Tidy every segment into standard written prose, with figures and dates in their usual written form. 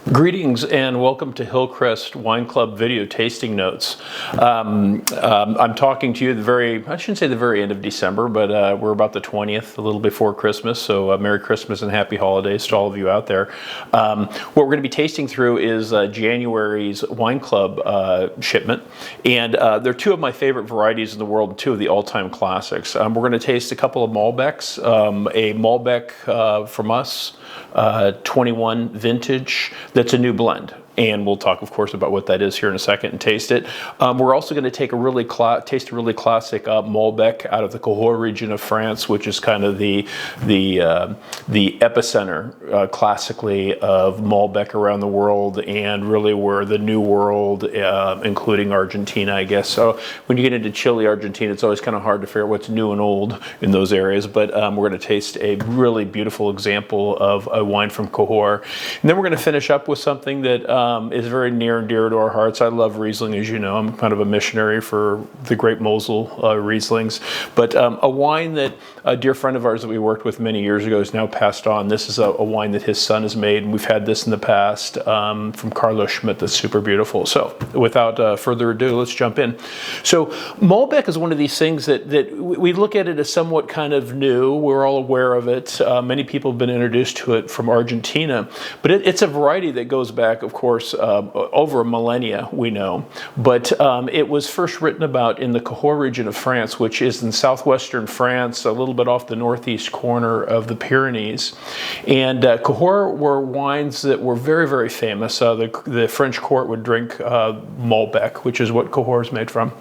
Greetings and welcome to Hillcrest Wine Club video tasting notes. I'm talking to you I shouldn't say the very end of December, but we're about the 20th, a little before Christmas, so Merry Christmas and Happy Holidays to all of you out there. What we're going to be tasting through is January's Wine Club shipment, and they're two of my favorite varieties in the world, and two of the all-time classics. We're going to taste a couple of Malbecs, a Malbec from us, 21 vintage. That's a new blend, and we'll talk, of course, about what that is here in a second and taste it. We're also going to take taste a really classic Malbec out of the Cahors region of France, which is kind of the epicenter, classically, of Malbec around the world, and really where the New World, including Argentina, I guess. So when you get into Chile, Argentina, it's always kind of hard to figure out what's new and old in those areas. But we're going to taste a really beautiful example of a wine from Cahors, and then we're going to finish up with something that is very near and dear to our hearts. I love Riesling, as you know. I'm kind of a missionary for the great Mosel Rieslings. But a wine that a dear friend of ours that we worked with many years ago is now passed on. This is a wine that his son has made, and we've had this in the past from Carlos Schmidt that's super beautiful. So without further ado, let's jump in. So Malbec is one of these things that we look at it as somewhat kind of new. We're all aware of it. Many people have been introduced to it from Argentina. But it's a variety that goes back, of course, over a millennia, we know. But it was first written about in the Cahors region of France, which is in southwestern France, a little bit off the northeast corner of the Pyrenees. And Cahors were wines that were very, very famous. The French court would drink Malbec, which is what Cahors is made from.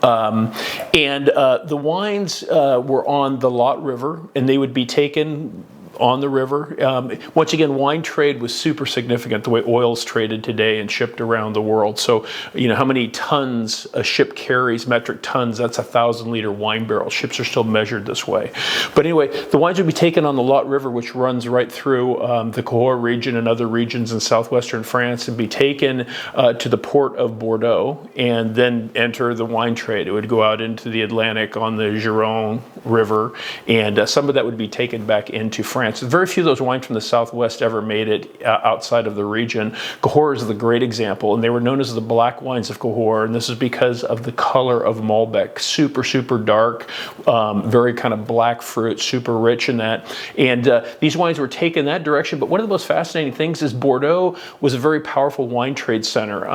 The wines were on the Lot River, and they would be taken on the river. Once again, wine trade was super significant, the way oil's traded today and shipped around the world. So, you know, how many tons a ship carries, metric tons, that's 1,000-liter wine barrel. Ships are still measured this way. But anyway, the wines would be taken on the Lot River, which runs right through the Cahors region and other regions in southwestern France, and be taken to the port of Bordeaux and then enter the wine trade. It would go out into the Atlantic on the Gironde River, and some of that would be taken back into France. Very few of those wines from the Southwest ever made it outside of the region. Cahors is the great example, and they were known as the black wines of Cahors, and this is because of the color of Malbec. Super, super dark, very kind of black fruit, super rich in that. And these wines were taken that direction, but one of the most fascinating things is Bordeaux was a very powerful wine trade center.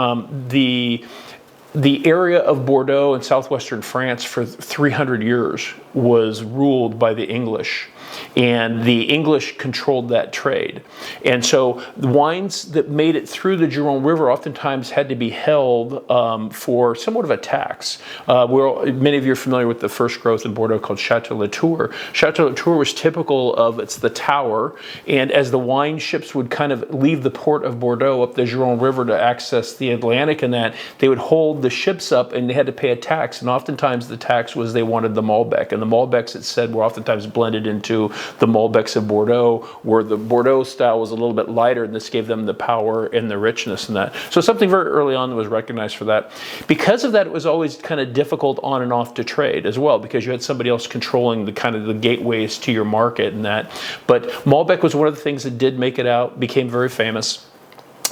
The area of Bordeaux in southwestern France for 300 years was ruled by the English, and the English controlled that trade. And so the wines that made it through the Gironde River oftentimes had to be held for somewhat of a tax. Many of you are familiar with the first growth in Bordeaux called Chateau Latour. Chateau Latour was typical of, it's the tower, and as the wine ships would kind of leave the port of Bordeaux up the Gironde River to access the Atlantic and that, they would hold the ships up and they had to pay a tax, and oftentimes the tax was they wanted the Malbec, and the Malbecs, it said, were oftentimes blended into the Malbecs of Bordeaux, where the Bordeaux style was a little bit lighter, and this gave them the power and the richness in that. So something very early on that was recognized for that. Because of that, it was always kind of difficult on and off to trade as well, because you had somebody else controlling the kind of the gateways to your market and that. But Malbec was one of the things that did make it out, became very famous.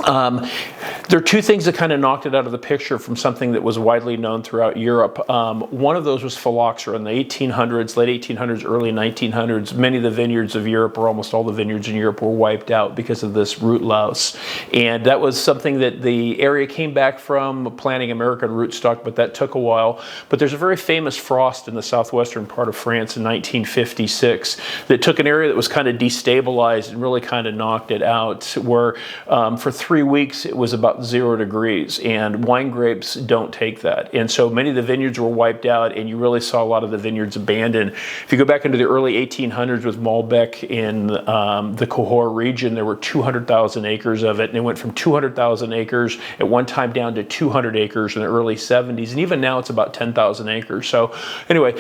There are two things that kind of knocked it out of the picture from something that was widely known throughout Europe. One of those was phylloxera in the 1800s, late 1800s, early 1900s. Many of the vineyards of Europe, or almost all the vineyards in Europe, were wiped out because of this root louse. And that was something that the area came back from, planting American rootstock, but that took a while. But there's a very famous frost in the southwestern part of France in 1956 that took an area that was kind of destabilized and really kind of knocked it out, where for 3 weeks it was about 0 degrees, and wine grapes don't take that. And so many of the vineyards were wiped out, and you really saw a lot of the vineyards abandoned. If you go back into the early 1800s with Malbec in the Cahors region, there were 200,000 acres of it, and it went from 200,000 acres at one time down to 200 acres in the early 70s, and even now it's about 10,000 acres. So anyway,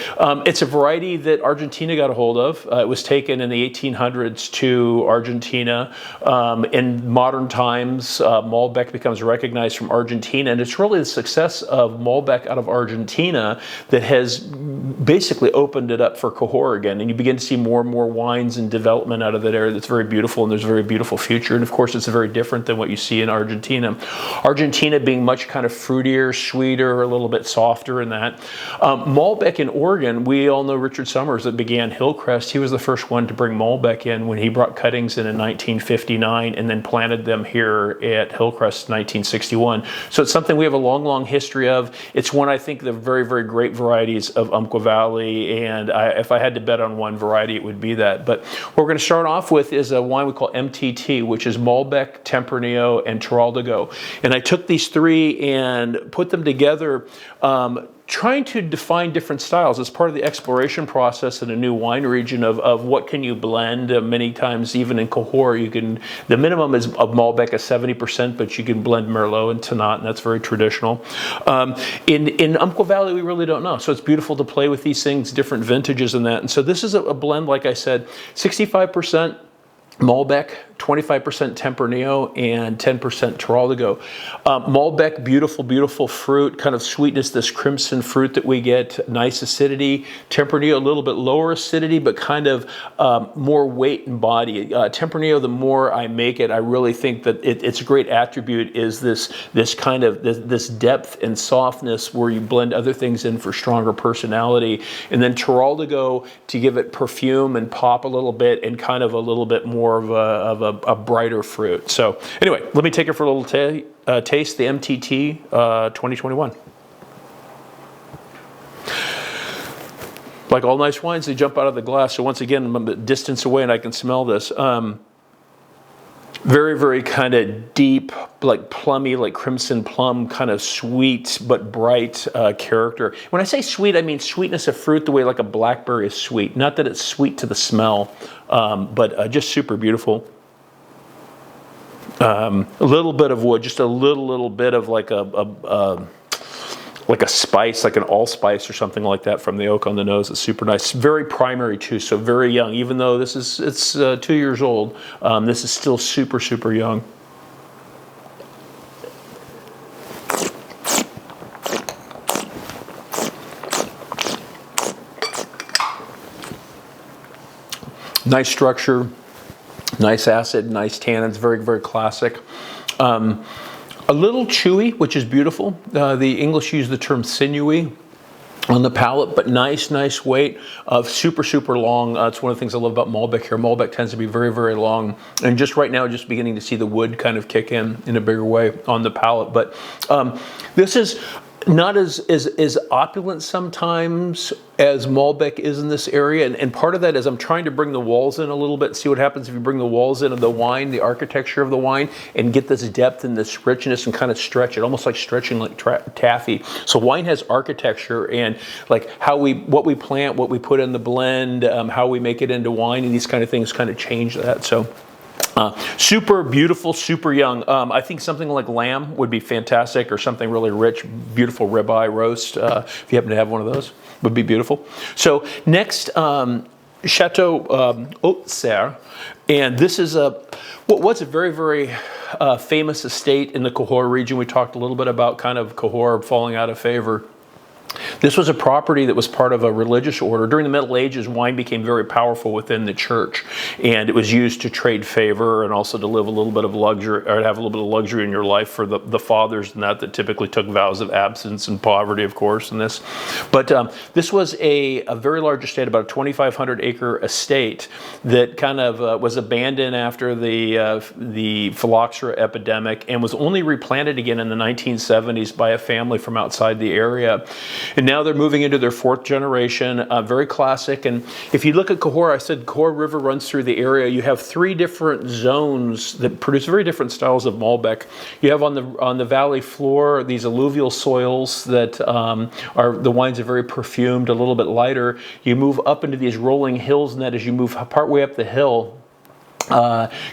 it's a variety that Argentina got a hold of. It was taken in the 1800s to Argentina. In modern times, times. Malbec becomes recognized from Argentina, and it's really the success of Malbec out of Argentina that has basically opened it up for Cahors again. And you begin to see more and more wines and development out of that area that's very beautiful, and there's a very beautiful future. And of course, it's very different than what you see in Argentina. Argentina being much kind of fruitier, sweeter, a little bit softer in that. Malbec in Oregon, we all know Richard Summers that began Hillcrest. He was the first one to bring Malbec in when he brought cuttings in 1959 and then planted them here at Hillcrest in 1961. So it's something we have a long, long history of. It's one, I think, the very, very great varieties of Umpqua Valley, and if I had to bet on one variety, it would be that. But what we're going to start off with is a wine we call MTT, which is Malbec, Tempranillo, and Teroldego. And I took these three and put them together, trying to define different styles as part of the exploration process in a new wine region of what can you blend. Many times, even in Cahors, you can, the minimum is of Malbec is 70%, but you can blend Merlot and Tannat, and that's very traditional. In Umpqua Valley, we really don't know. So it's beautiful to play with these things, different vintages and that. And so this is a blend, like I said, 65% Malbec, 25% Tempranillo, and 10% Teroldego. Malbec, beautiful, beautiful fruit, kind of sweetness, this crimson fruit that we get, nice acidity. Tempranillo, a little bit lower acidity, but kind of more weight and body. Tempranillo, the more I make it, I really think that its a great attribute is this kind of this depth and softness where you blend other things in for stronger personality. And then Teroldego to give it perfume and pop a little bit and kind of a little bit more of a brighter fruit. So anyway, let me take it for a little taste, the MTT 2021. Like all nice wines, they jump out of the glass. So once again, I'm a distance away and I can smell this. Very, very kind of deep, like plummy, like crimson plum, kind of sweet but bright character. When I say sweet, I mean sweetness of fruit the way like a blackberry is sweet. Not that it's sweet to the smell, but just super beautiful. A little bit of wood, just a little bit of like a spice, like an allspice or something like that from the oak on the nose. It's super nice. Very primary too, so very young. Even though it's 2 years old, this is still super, super young. Nice structure, nice acid, nice tannins, very, very classic. A little chewy, which is beautiful. The English use the term sinewy on the palate, but nice weight of super, super long. It's one of the things I love about Malbec here. Malbec tends to be very, very long. And just right now, just beginning to see the wood kind of kick in a bigger way on the palate. But this is not as opulent sometimes as Malbec is in this area, and part of that is I'm trying to bring the walls in a little bit, see what happens if you bring the walls in of the wine, the architecture of the wine, and get this depth and this richness and kind of stretch it, almost like stretching like taffy. So wine has architecture, and like what we plant, what we put in the blend, how we make it into wine, and these kind of things kind of change that. So super beautiful, super young. I think something like lamb would be fantastic, or something really rich, beautiful ribeye roast. If you happen to have one of those, would be beautiful. So next, Chateau Haute-Serre, and this is what's a very, very famous estate in the Cahors region. We talked a little bit about kind of Cahors falling out of favor. This was a property that was part of a religious order. During the Middle Ages, wine became very powerful within the church, and it was used to trade favor and also to live a little bit of luxury, or have a little bit of luxury in your life for the fathers and that typically took vows of absence and poverty, of course, in this. But this was a very large estate, about a 2,500 acre estate that kind of was abandoned after the phylloxera epidemic and was only replanted again in the 1970s by a family from outside the area. And now they're moving into their fourth generation, very classic. And if you look at Cahors, I said Cahors River runs through the area. You have 3 different zones that produce very different styles of Malbec. You have on the valley floor these alluvial soils that are, the wines are very perfumed, a little bit lighter. You move up into these rolling hills, and that as you move partway up the hill,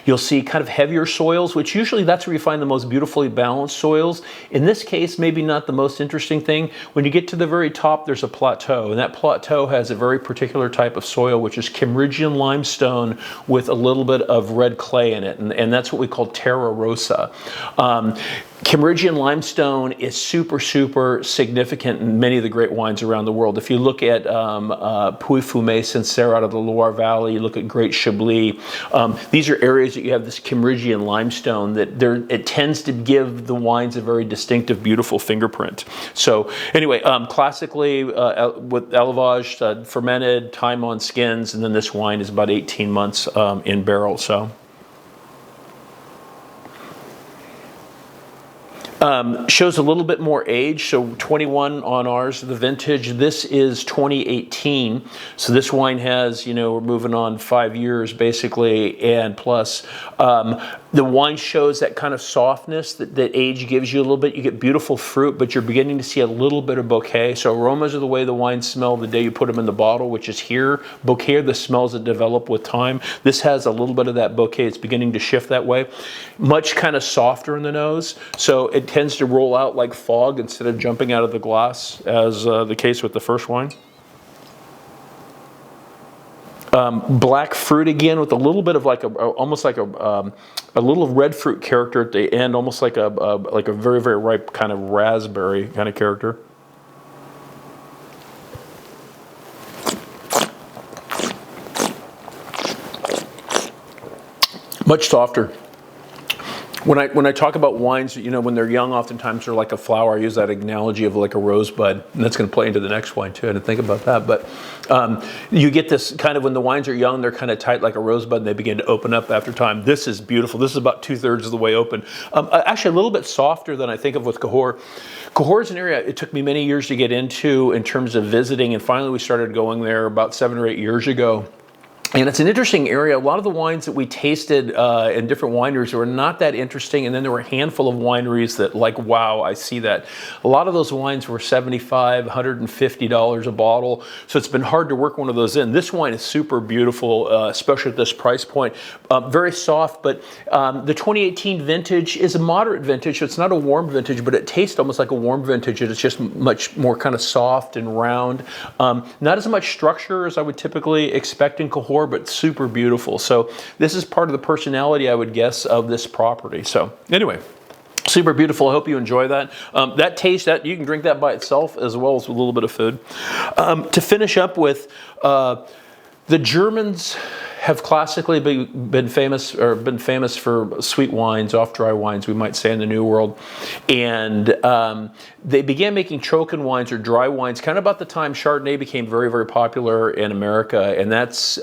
You'll see kind of heavier soils, which usually that's where you find the most beautifully balanced soils. In this case, maybe not the most interesting thing. When you get to the very top, there's a plateau, and that plateau has a very particular type of soil, which is Kimmeridgian limestone with a little bit of red clay in it, and that's what we call terra rossa. Kimmeridgian limestone is super, super significant in many of the great wines around the world. If you look at Puy-Fumé, Sancerre out of the Loire Valley, you look at Great Chablis, these are areas that you have this Kimmeridgian limestone that it tends to give the wines a very distinctive, beautiful fingerprint. So anyway, classically with élevage, fermented, time on skins, and then this wine is about 18 months in barrel. So. Shows a little bit more age, so 21 on ours, the vintage. This is 2018, so this wine has, we're moving on 5 years basically, and plus. The wine shows that kind of softness that age gives you a little bit. You get beautiful fruit, but you're beginning to see a little bit of bouquet. So aromas are the way the wines smell the day you put them in the bottle, which is here. Bouquet are the smells that develop with time. This has a little bit of that bouquet. It's beginning to shift that way. Much kind of softer in the nose, so it tends to roll out like fog instead of jumping out of the glass, as the case with the first wine. Black fruit again with a little bit of almost like a little red fruit character at the end, almost like a very, very ripe kind of raspberry kind of character. Much softer. When I talk about wines, when they're young, oftentimes they're like a flower. I use that analogy of like a rosebud, and that's going to play into the next wine too. I didn't think about that, but you get this kind of, when the wines are young, they're kind of tight like a rosebud, and they begin to open up after time. This is beautiful. This is about 2/3 of the way open. Actually, a little bit softer than I think of with Cahors. Cahors is an area it took me many years to get into in terms of visiting, and finally we started going there about 7 or 8 years ago. And it's an interesting area. A lot of the wines that we tasted in different wineries were not that interesting, and then there were a handful of wineries that, like, wow, I see that. A lot of those wines were $75, $150 a bottle, so it's been hard to work one of those in. This wine is super beautiful, especially at this price point. Very soft, but the 2018 vintage is a moderate vintage, so it's not a warm vintage, but it tastes almost like a warm vintage. It's just much more kind of soft and round. Not as much structure as I would typically expect in Cahors, but super beautiful. So this is part of the personality, I would guess, of this property. So anyway, super beautiful. I hope you enjoy that. That taste, that you can drink that by itself as well as with a little bit of food. To finish up with, the Germans have classically been famous for sweet wines, off-dry wines, we might say, in the New World. And they began making Trocken wines or dry wines kind of about the time Chardonnay became very, very popular in America. And that's,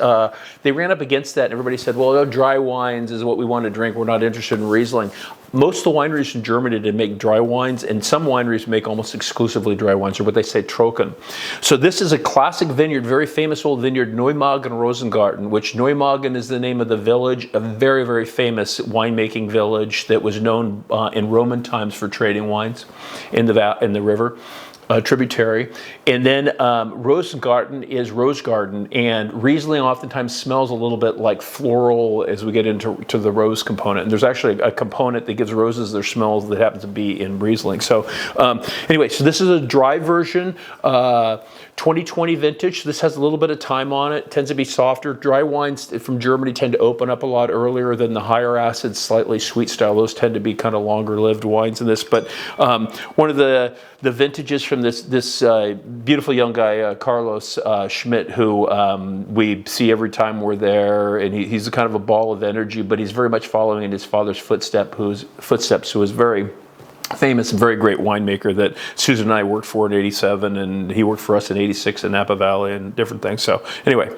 they ran up against that, and everybody said, well, dry wines is what we want to drink. We're not interested in Riesling. Most of the wineries in Germany did make dry wines, and some wineries make almost exclusively dry wines, or what they say Trocken. So this is a classic vineyard, very famous old vineyard, Neumagen Rosengarten, which Neumagen is the name of the village, a very, very famous winemaking village that was known in Roman times for trading wines in the river. Tributary. And then Rosengarten is rose garden, and Riesling oftentimes smells a little bit like floral as we get into the rose component. And there's actually a component that gives roses their smells that happens to be in Riesling. So anyway, so this is a dry version, 2020 vintage. This has a little bit of time on it, tends to be softer. Dry wines from Germany tend to open up a lot earlier than the higher acid, slightly sweet style. Those tend to be kind of longer lived wines in this. But one of the vintages from this beautiful young guy, Carlos Schmidt, who we see every time we're there, and he's kind of a ball of energy, but he's very much following in his father's footsteps, who was very famous and very great winemaker that Susan and I worked for in '87, and he worked for us in '86 in Napa Valley and different things. So anyway.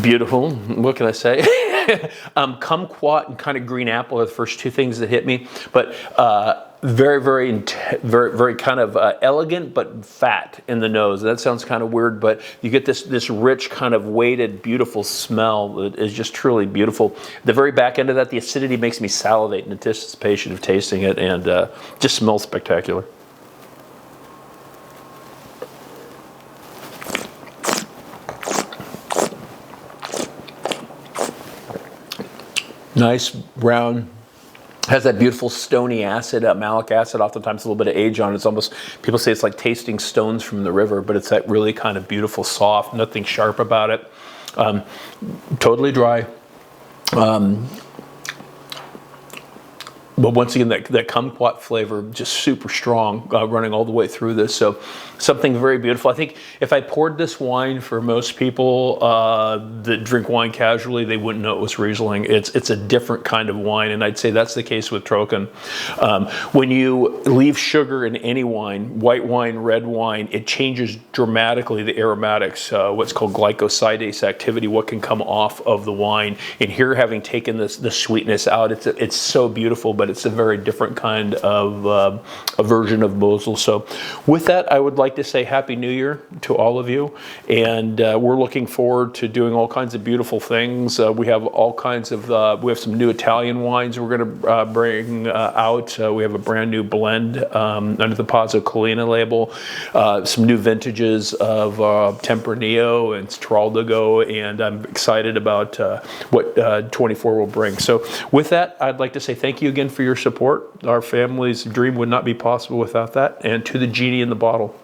Beautiful. What can I say? Kumquat and kind of green apple are the first two things that hit me, but very, very, very, very kind of elegant but fat in the nose. That sounds kind of weird, but you get this rich kind of weighted, beautiful smell that is just truly beautiful. The very back end of that, the acidity makes me salivate in anticipation of tasting it, and just smells spectacular. Nice brown. Has that beautiful stony acid, malic acid, oftentimes a little bit of age on it. It's almost, people say it's like tasting stones from the river, but it's that really kind of beautiful, soft, nothing sharp about it. Totally dry. But once again, that kumquat flavor just super strong, running all the way through this. So something very beautiful. I think if I poured this wine for most people that drink wine casually, they wouldn't know it was Riesling. It's a different kind of wine, and I'd say that's the case with Trocken. When you leave sugar in any wine, white wine, red wine, it changes dramatically the aromatics, what's called glycosidase activity, what can come off of the wine. And here, having taken the sweetness out, it's so beautiful, but it's a very different kind of a version of Mosel. So with that, I would like to say Happy New Year to all of you. And we're looking forward to doing all kinds of beautiful things. We have all kinds of, we have some new Italian wines we're going to bring out. We have a brand new blend under the Pazzo Collina label. Some new vintages of Tempranillo and Straldago. And I'm excited about what 24 will bring. So with that, I'd like to say thank you again for your support. Our family's dream would not be possible without that. And to the genie in the bottle.